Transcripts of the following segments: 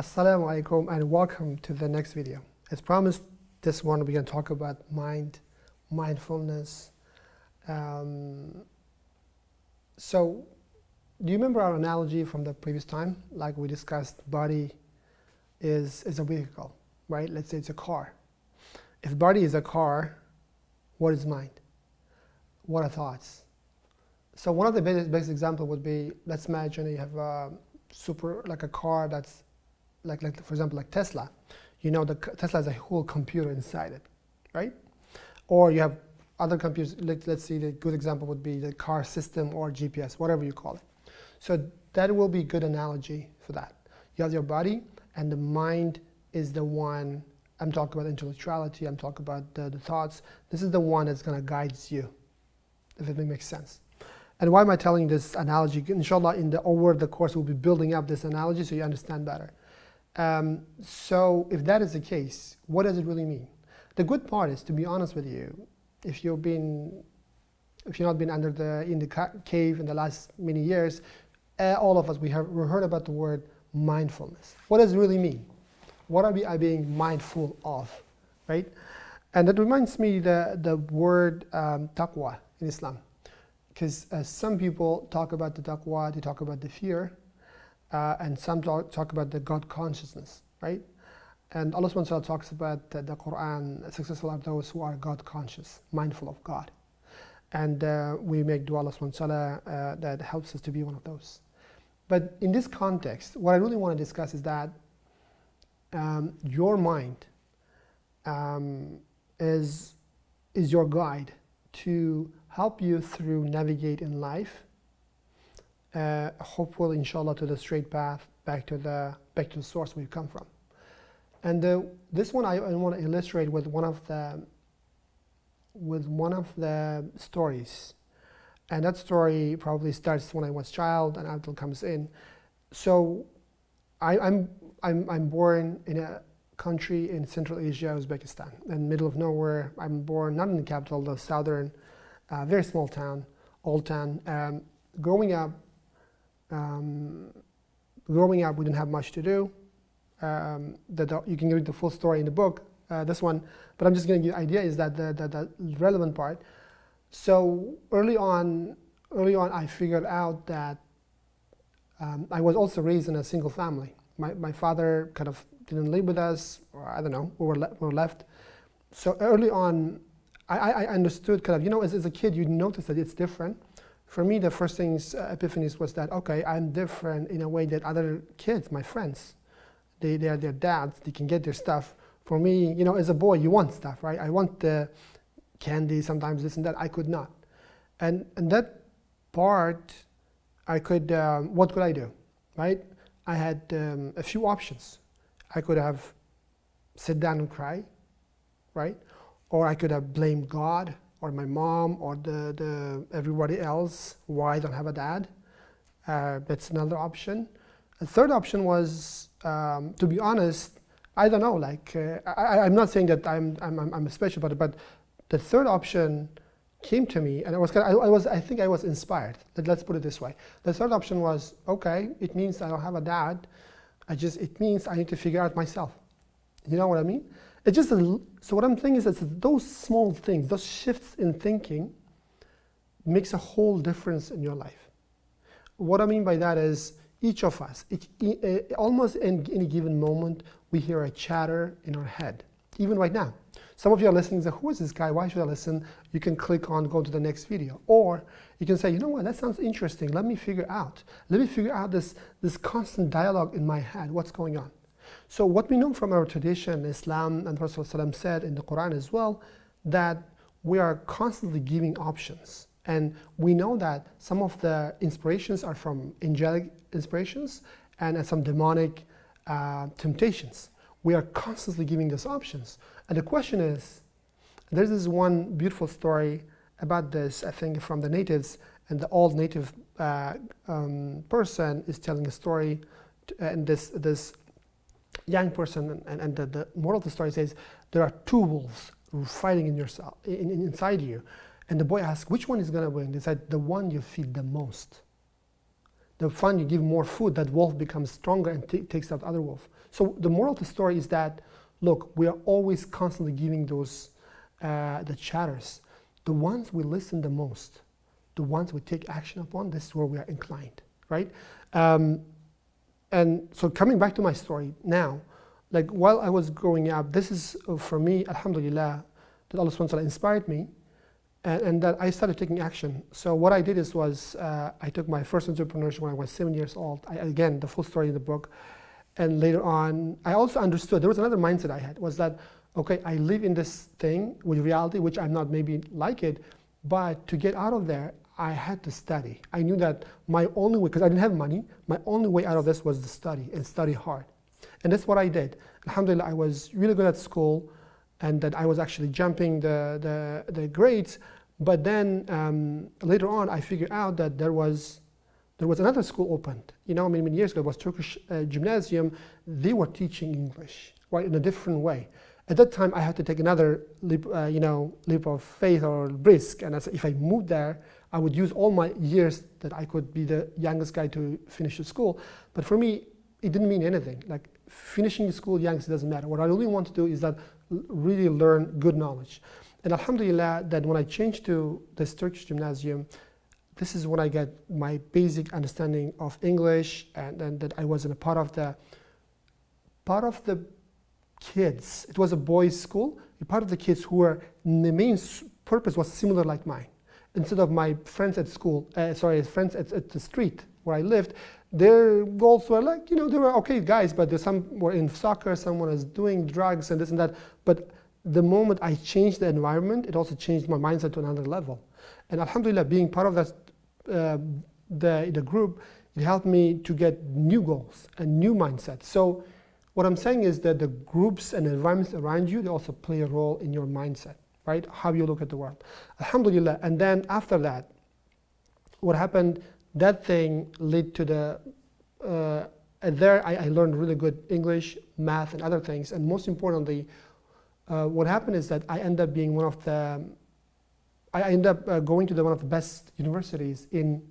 Assalamu alaikum and welcome to the next video. As promised, this one we're going to talk about mindfulness. So, do you remember our analogy from the previous time? Like we discussed, body is a vehicle, right? Let's say it's a car. If body is a car, what is mind? What are thoughts? So one of the best example would be, let's imagine you have a like a car that's like for example, like Tesla. You know, Tesla has a whole computer inside it, right? Or you have other computers. Let's see, the good example would be the car system or GPS, whatever you call it. So that will be a good analogy for that. You have your body, and the mind is the one. I'm talking about intellectuality. I'm talking about the thoughts. This is the one that's going to guide you, if it makes sense. And why am I telling this analogy? Inshallah, over the course, we'll be building up this analogy so you understand better. So if that is the case, what does it really mean? The good part is, to be honest with you, if you've not been in the cave in the last many years, all of us, we heard about the word mindfulness. What does it really mean? What are we being mindful of, right? And that reminds me the word taqwa in Islam. Because some people talk about the taqwa, they talk about the fear, and some talk about the God consciousness, right? And Allah subhanahu wa ta'ala talks about the Quran, successful are those who are God conscious, mindful of God. And we make dua Allah subhanahu wa ta'ala that helps us to be one of those. But in this context, what I really want to discuss is that your mind is your guide to help you through navigate in life, hopefully inshallah to the straight path back to the source we've come from. And this one I want to illustrate with one of the stories, and that story probably starts when I was a child and until comes in. So I'm born in a country in Central Asia, Uzbekistan, in the middle of nowhere. I'm born not in the capital, the southern, very small town, old town. Growing up, we didn't have much to do. You can read the full story in the book, this one, but I'm just going to give you an idea is that the relevant part. So early on I figured out that I was also raised in a single family. My father kind of didn't live with us, or I don't know, we were left. So early on, I understood kind of, as a kid, you notice that it's different. For me, the first things, epiphanies, was that, okay, I'm different in a way that other kids, my friends, they are their dads, they can get their stuff. For me, as a boy, you want stuff, right? I want the candy, sometimes this and that. I could not. And that part, what could I do, right? I had a few options. I could have sit down and cry, right? Or I could have blamed God or my mom or the everybody else why I don't have a dad. That's another option. A third option was, to be honest, I don't know. Like I'm not saying that I'm special about it, but the third option came to me, and I think I was inspired. Let's put it this way. The third option was, okay, it means I don't have a dad. It means I need to figure out myself. You know what I mean? It's just so what I'm saying is that those small things, those shifts in thinking, makes a whole difference in your life. What I mean by that is each of us, almost in any given moment, we hear a chatter in our head, even right now. Some of you are listening and say, who is this guy? Why should I listen? You can click on go to the next video. Or you can say, you know what, that sounds interesting. Let me figure out this constant dialogue in my head. What's going on? So what we know from our tradition, Islam, and Prophet ﷺ said in the Quran as well, that we are constantly giving options. And we know that some of the inspirations are from angelic inspirations and some demonic temptations. We are constantly giving these options. And the question is, there's this one beautiful story about this, I think from the natives, and the old native person is telling a story, and this young person, and the moral of the story says, there are two wolves fighting inside you. And the boy asks, which one is going to win? They said, the one you feed the most. the fun you give more food, that wolf becomes stronger and takes out the other wolf. So the moral of the story is that, look, we are always constantly giving those, the chatters. The ones we listen the most, the ones we take action upon, this is where we are inclined, right? And so coming back to my story now, like while I was growing up, this is for me, alhamdulillah, that Allah subhanahu wa ta'ala inspired me, and that I started taking action. So what I did was I took my first entrepreneurship when I was 7 years old. Again, the full story in the book. And later on, I also understood, there was another mindset I had, was that, okay, I live in this thing with reality, which I'm not maybe like it, but to get out of there, I had to study. I knew that my only way, because I didn't have money, my only way out of this was to study, and study hard. And that's what I did. Alhamdulillah, I was really good at school, and that I was actually jumping the grades. But then later on, I figured out that there was another school opened. You know, many years ago, it was Turkish gymnasium. They were teaching English, right, in a different way. At that time, I had to take another leap, leap of faith or risk. And I said, if I moved there, I would use all my years that I could be the youngest guy to finish the school. But for me, it didn't mean anything. Like finishing the school youngest doesn't matter. What I really want to do is that really learn good knowledge. And alhamdulillah, that when I changed to this Turkish gymnasium, this is when I got my basic understanding of English, and that I was in a part of the kids. It was a boys' school. A part of the kids who were, the main purpose was similar like mine. Instead of my friends at school, friends at the street where I lived, their goals were like, they were okay guys, but some were in soccer, someone was doing drugs and this and that. But the moment I changed the environment, it also changed my mindset to another level. And alhamdulillah, being part of that, the group, it helped me to get new goals and new mindsets. So what I'm saying is that the groups and environments around you, they also play a role in your mindset, right? How you look at the world. Alhamdulillah. And then after that, what happened, that thing led to there I learned really good English, math, and other things. And most importantly, what happened is that I ended up being going to one of the best universities in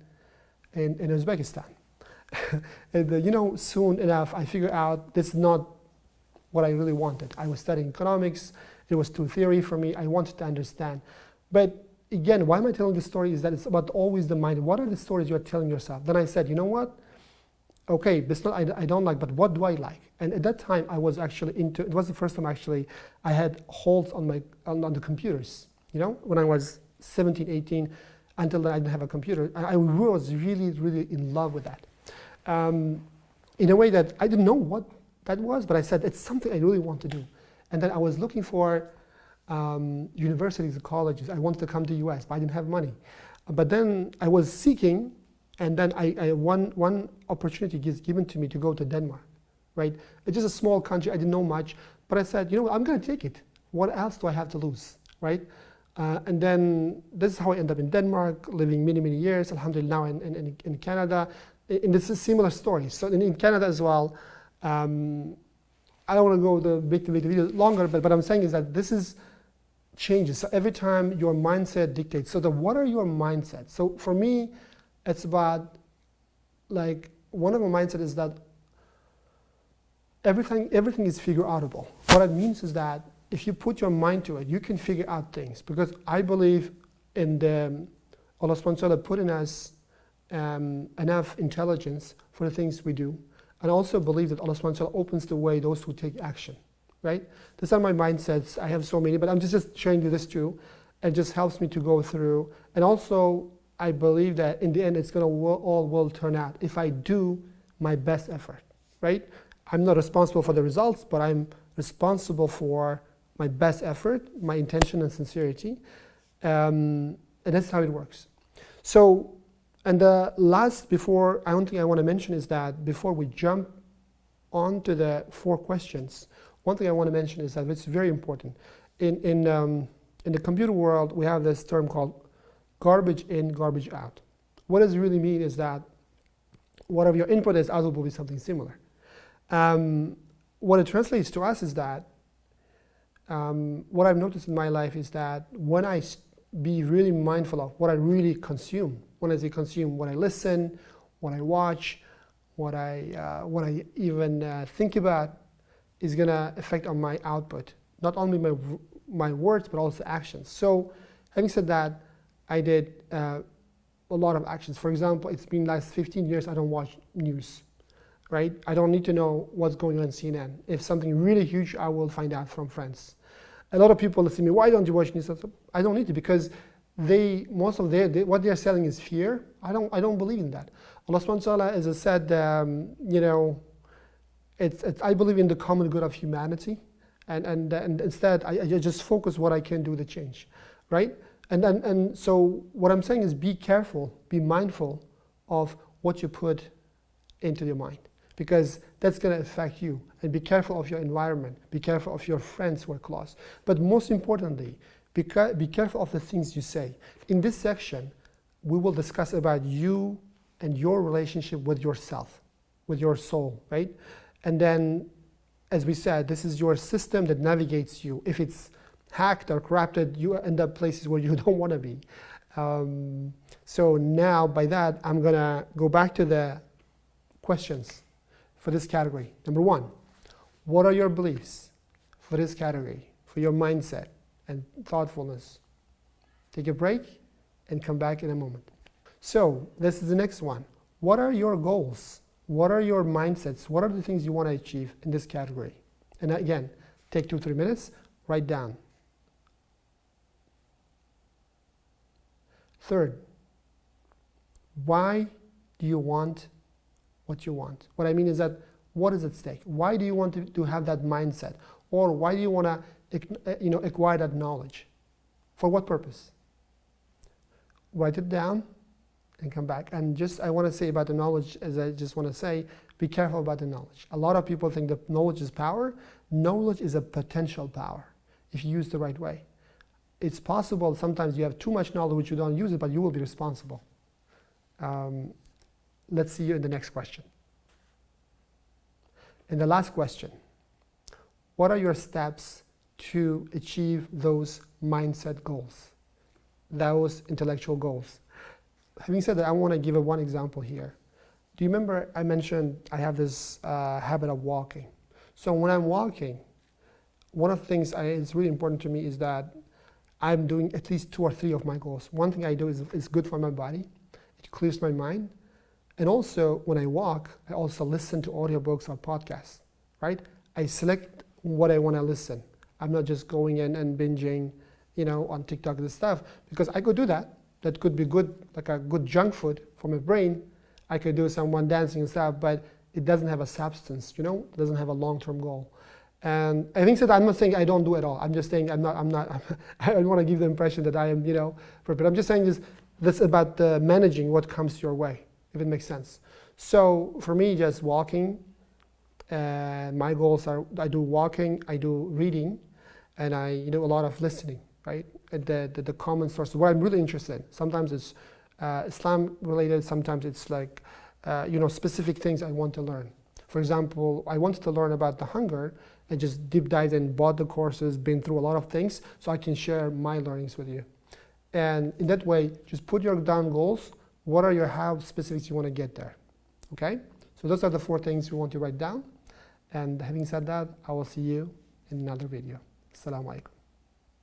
Uzbekistan. And soon enough, I figured out this is not what I really wanted. I was studying economics. It was too theory for me. I wanted to understand. But again, why am I telling this story is that it's about always the mind. What are the stories you're telling yourself? Then I said, you know what? Okay, this not I don't like, but what do I like? And at that time, I was actually into, it was the first time actually I had holds on the computers, when I was 17, 18, until then I didn't have a computer. I was really, really in love with that. In a way that I didn't know what that was, but I said, it's something I really want to do. And then I was looking for universities and colleges. I wanted to come to the US, but I didn't have money. But then I was seeking, and then one opportunity is given to me to go to Denmark, right? It's just a small country, I didn't know much, but I said, I'm gonna take it. What else do I have to lose, right? And then this is how I ended up in Denmark, living many, many years, alhamdulillah, now in Canada. And this is a similar story. So in Canada as well, I don't want to go the video longer, but what I'm saying is that this is changes. So every time your mindset dictates. So what are your mindsets? So for me, it's about, like, one of my mindset is that everything is figure outable. What it means is that if you put your mind to it, you can figure out things. Because I believe in Allah subhanahu wa ta'ala put in us enough intelligence for the things we do. And also believe that Allah subhanahu wa ta'ala opens the way those who take action, right? These are my mindsets. I have so many, but I'm just sharing you this too. It just helps me to go through. And also, I believe that in the end, it's going to all will turn out if I do my best effort, right? I'm not responsible for the results, but I'm responsible for my best effort, my intention and sincerity. And that's how it works. So, and the last, one thing I want to mention is that before we jump onto the 4 questions, one thing I want to mention is that it's very important. In the computer world, we have this term called garbage in, garbage out. What does it really mean is that whatever your input is, output will be something similar. What it translates to us is that what I've noticed in my life is that when I be really mindful of what I really consume, when I say consume, what I listen, what I watch, what I even think about is gonna affect on my output, not only my words but also actions. So, having said that, I did a lot of actions. For example, it's been last 15 years I don't watch news, right? I don't need to know what's going on CNN. If something really huge, I will find out from friends. A lot of people say to me, why don't you watch news? I don't need to, because most of what they are selling is fear. I don't believe in that. Allah subhanahu wa ta'ala, as I said, I believe in the common good of humanity, and instead I just focus what I can do to change, right? And so what I'm saying is be careful, be mindful of what you put into your mind, because that's going to affect you. And be careful of your environment, be careful of your friends who are close. But most importantly, be careful of the things you say. In this section, we will discuss about you and your relationship with yourself, with your soul, right? And then, as we said, this is your system that navigates you. If it's hacked or corrupted, you end up places where you don't want to be. So now, by that, I'm going to go back to the questions for this category. Number one, what are your beliefs for this category, for your mindset and thoughtfulness? Take a break and come back in a moment. So this is the next one. What are your goals? What are your mindsets? What are the things you want to achieve in this category? And again, take 2-3 minutes, write down. Third, why do you want what you want? What I mean is that, what is at stake? Why do you want to have that mindset? Or why do you want to acquire that knowledge? For what purpose? Write it down and come back. And just, I want to say about the knowledge, as I just want to say, be careful about the knowledge. A lot of people think that knowledge is power. Knowledge is a potential power if you use the right way. It's possible sometimes you have too much knowledge which you don't use it, but you will be responsible. Let's see you in the next question. And the last question, what are your steps to achieve those mindset goals, those intellectual goals? Having said that, I want to give one example here. Do you remember I mentioned I have this habit of walking? So when I'm walking, one of the things it's really important to me is that I'm doing at least 2 or 3 of my goals. One thing I do is good for my body. It clears my mind. And also, when I walk, I also listen to audiobooks or podcasts, right? I select what I want to listen. I'm not just going in and binging, on TikTok and stuff, because I could do that. That could be good, like a good junk food for my brain. I could do someone dancing and stuff, but it doesn't have a substance, it doesn't have a long-term goal. And I think that I'm not saying I don't do it all. I'm just saying I don't want to give the impression that I am, but I'm just saying this about managing what comes your way, if it makes sense. So for me, just walking, my goals are, I do walking, I do reading, and I do a lot of listening, right? The common sources, what I'm really interested in. Sometimes it's Islam related, sometimes it's like, specific things I want to learn. For example, I wanted to learn about the hunger, and just deep dived and bought the courses, been through a lot of things, so I can share my learnings with you. And in that way, just put your down goals. What are your how specifics you want to get there? Okay? So those are the 4 things we want to write down. And having said that, I will see you in another video. Assalamu alaikum.